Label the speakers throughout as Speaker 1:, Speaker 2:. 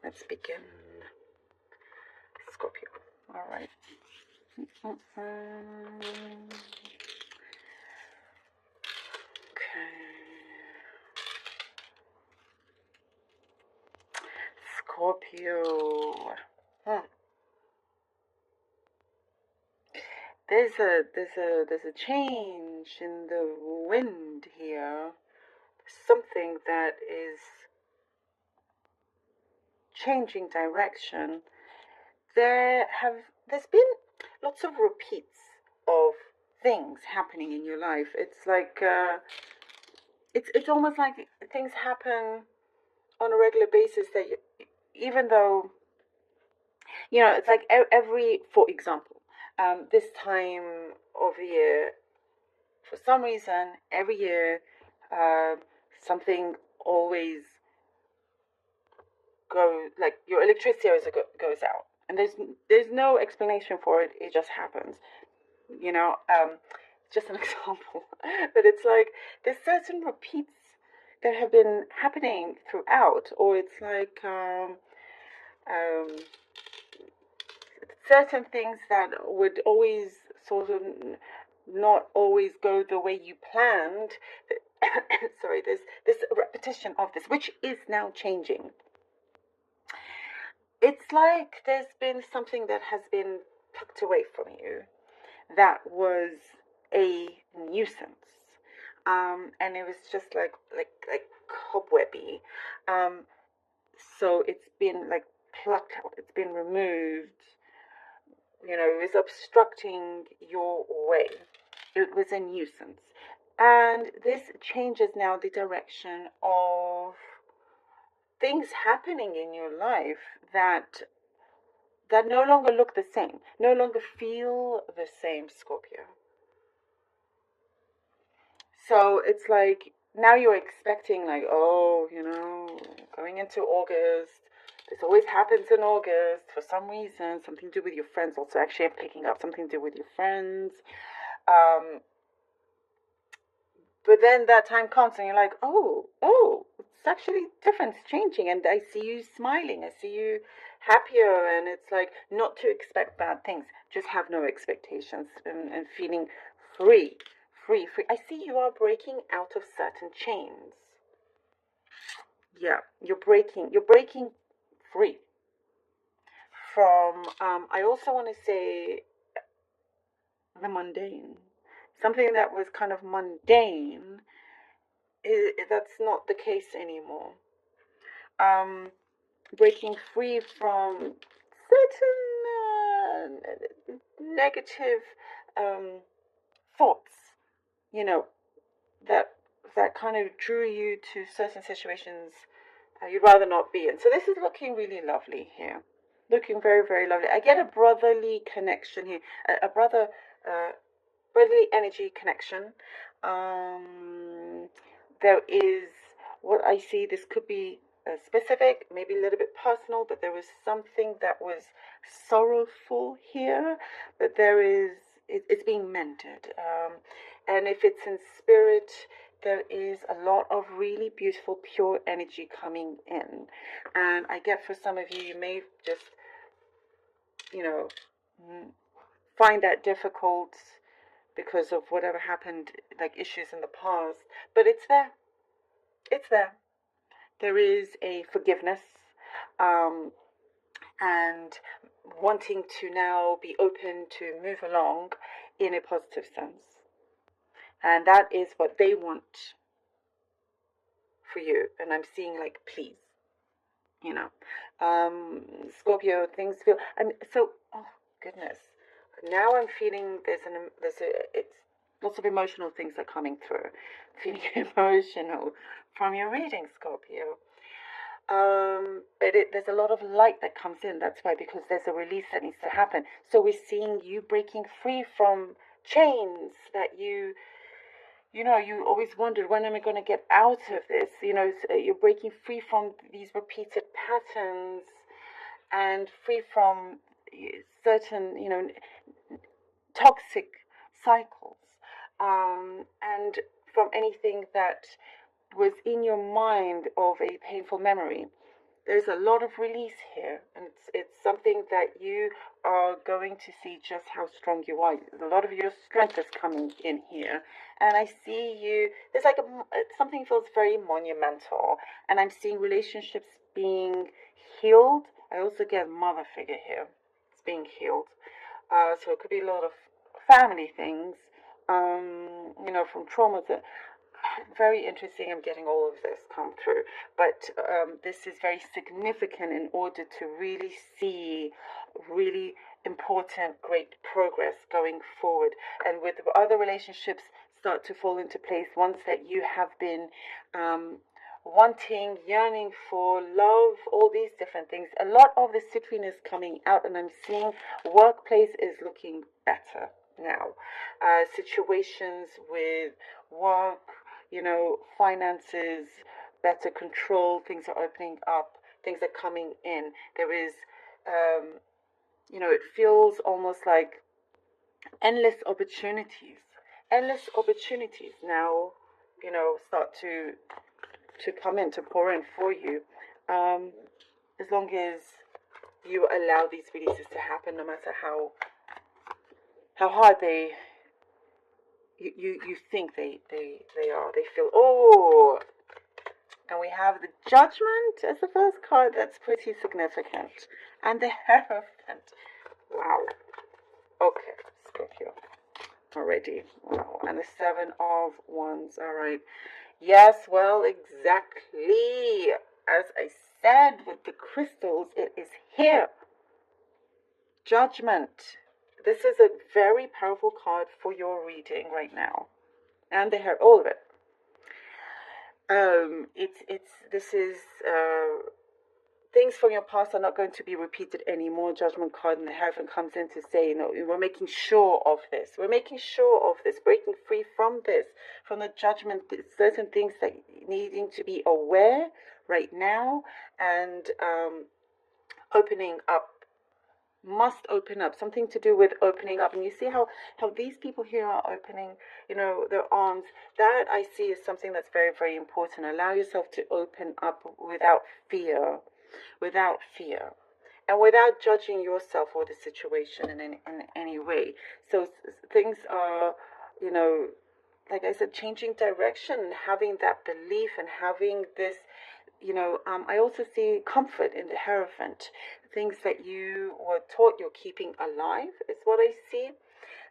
Speaker 1: Let's begin. Scorpio. All right. Okay. Scorpio. There's a change in the wind here. Something that is changing direction. There's been lots of repeats of things happening in your life. It's like it's almost like things happen on a regular basis that even though it's like every, for example, this time of the year, for some reason, every year, something always goes, like your electricity always goes out, and there's no explanation for it. It just happens. Just an example, but it's like there's certain repeats that have been happening throughout, or it's like certain things that would always sort of not always go the way you planned. Sorry, there's this repetition of this, which is now changing. It's like there's been something that has been tucked away from you that was a nuisance. And it was just like cobwebby. So it's been like plucked out, it's been removed. It was obstructing your way. It was a nuisance. And this changes now the direction of things happening in your life that no longer look the same, no longer feel the same, Scorpio. So it's like now you're expecting, like, going into August. This always happens in August for some reason, something to do with your friends. Also, actually, I'm picking up something to do with your friends. But then that time comes and you're like, oh, it's actually different, it's changing. And I see you smiling, I see you happier. And it's like not to expect bad things, just have no expectations and feeling free. I see you are breaking out of certain chains. Yeah, you're breaking free from, I also want to say the mundane. Something that was kind of mundane, that's not the case anymore. Breaking free from certain negative thoughts, that kind of drew you to certain situations you'd rather not be in. So this is looking really lovely here. Looking very, very lovely. I get a brotherly connection here, a brotherly energy connection. There is what I see. This could be specific, maybe a little bit personal, but there was something that was sorrowful here. But it's being mended. And if it's in spirit, there is a lot of really beautiful, pure energy coming in. And I get for some of you, you may just, find that difficult because of whatever happened, like issues in the past. But it's there. It's there. There is a forgiveness and wanting to now be open to move along in a positive sense. And that is what they want for you. And I'm seeing like, please, Scorpio, things feel, oh goodness. Now I'm feeling it's lots of emotional things are coming through. Feeling emotional from your reading, Scorpio. But there's a lot of light that comes in. That's why, because there's a release that needs to happen. So we're seeing you breaking free from chains that you always wondered, when am I going to get out of this? You're breaking free from these repeated patterns and free from certain, toxic cycles, and from anything that was in your mind of a painful memory. there's a lot of release here, and it's something that you are going to see just how strong you are. A lot of your strength is coming in here, and I see you. There's like something feels very monumental, and I'm seeing relationships being healed. I also get mother figure here. It's being healed. So it could be a lot of family things, from trauma to very interesting. I'm getting all of this come through, but this is very significant in order to really see really important, great progress going forward. And with other relationships start to fall into place, ones that you have been wanting, yearning for, love, all these different things. A lot of the citrine is coming out, and I'm seeing workplace is looking better now. Situations with work, finances, better control, things are opening up, things are coming in. There is, it feels almost like endless opportunities. Endless opportunities now, start to come in, to pour in for you. As long as you allow these releases to happen, no matter how hard you think they are. They feel, and we have the Judgment as the first card. That's pretty significant. And the Hierophant. Wow. Okay, Scorpio. Already. Wow. And the Seven of Wands. All right. Yes, well, exactly. As I said with the crystals, it is here. Judgment. This is a very powerful card for your reading right now. And they have all of it. This is things from your past are not going to be repeated anymore. Judgment card and the Hierophant comes in to say, we're making sure of this. We're making sure of this, breaking free from this, from the judgment. Certain things that needing to be aware right now, and opening up. Must open up, something to do with opening up. And you see how these people here are opening, their arms. That I see is something that's very, very important. Allow yourself to open up without fear, and without judging yourself or the situation in any way. So things are, like I said, changing direction, having that belief and having this, I also see comfort in the Hierophant. Things that you were taught you're keeping alive is what I see.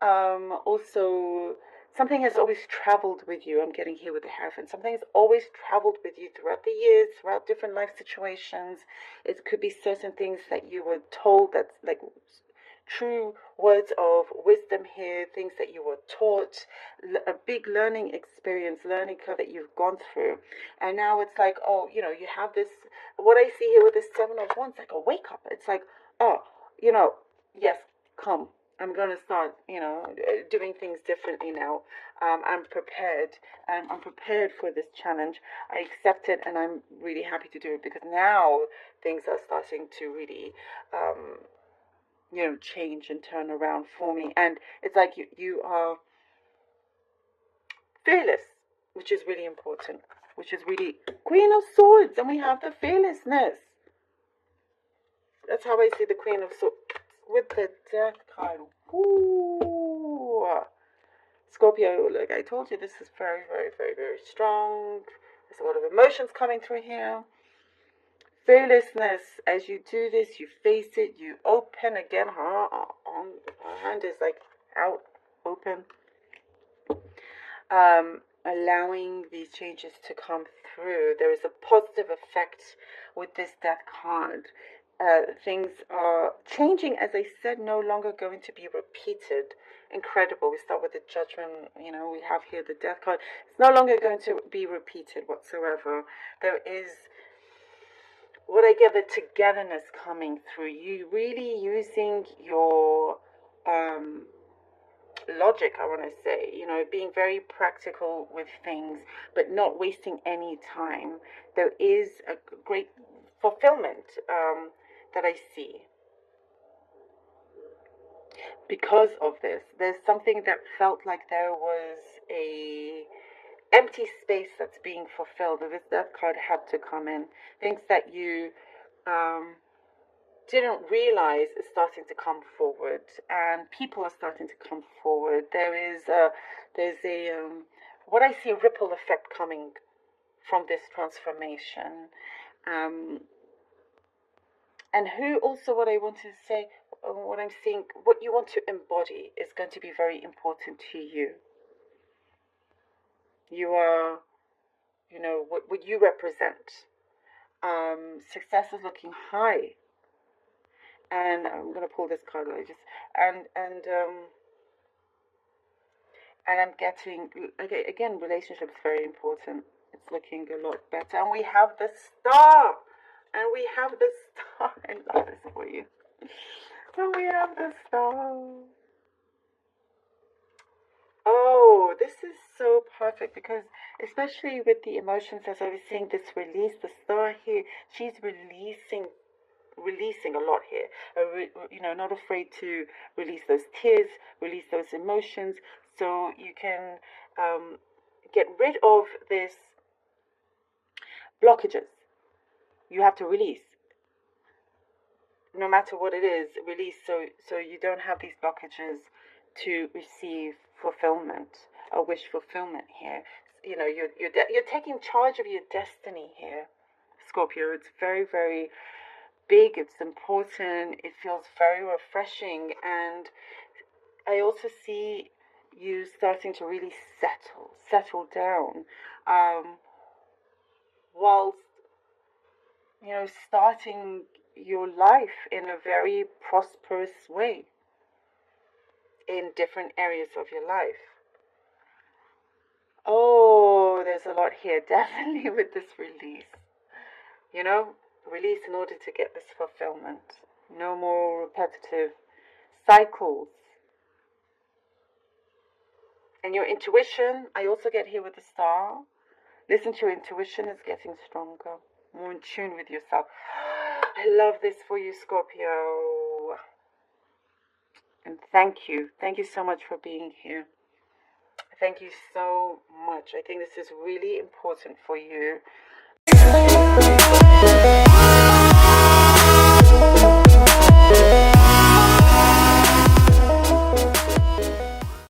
Speaker 1: Also, something has always traveled with you. I'm getting here with the Hierophant. Something has always traveled with you throughout the years, throughout different life situations. It could be certain things that you were told, that's like true words of wisdom here, things that you were taught, a big learning experience, learning curve that you've gone through. And now it's like, you have this, what I see here with this Seven of Wands, like a wake up. It's like, yes, come. I'm going to start, doing things differently now. I'm prepared. I'm prepared for this challenge. I accept it, and I'm really happy to do it, because now things are starting to really change and turn around for me. And it's like you are fearless, which is really important, which is really Queen of Swords, and we have the fearlessness. That's how I see the Queen of Swords with the Death card. Ooh. Scorpio, like I told you, this is very, very, very, very strong. There's a lot of emotions coming through here. Fearlessness. As you do this, you face it, you open again. Her hand is like out, open. Allowing these changes to come through. There is a positive effect with this Death card. Things are changing, as I said, no longer going to be repeated. Incredible. We start with the Judgment, we have here the Death card. It's no longer going to be repeated whatsoever. There is, what I get, the togetherness coming through. You really using your logic, I want to say, being very practical with things, but not wasting any time. There is a great fulfillment that I see because of this. There's something that felt like there was a empty space that's being fulfilled. This Death card had to come in. Things that you didn't realize is starting to come forward, and people are starting to come forward. There's a what I see, a ripple effect coming from this transformation. And who also, what I want to say, what I'm seeing, what you want to embody is going to be very important to you. You are, what you represent. Success is looking high. And I'm going to pull this card. And I'm getting, okay, again, relationships very important. It's looking a lot better. And we have the star. And we have the star. I love this for you. And we have the star. Oh, this is so perfect, because especially with the emotions, as I was saying, this release, the star here, she's releasing a lot here. Not afraid to release those tears, release those emotions, so you can get rid of this blockages. You have to release, no matter what it is, release, so you don't have these blockages to receive fulfillment, or wish fulfillment here. You're taking charge of your destiny here, Scorpio. It's very, very big. It's important. It feels very refreshing, and I also see you starting to really settle down, whilst starting your life in a very prosperous way in different areas of your life. Oh, there's a lot here, definitely, with this release. Release in order to get this fulfillment. No more repetitive cycles. And your intuition, I also get here with the star. Listen to your intuition, is getting stronger, more in tune with yourself. I love this for you, Scorpio. And thank you. Thank you so much for being here. Thank you so much. I think this is really important for you.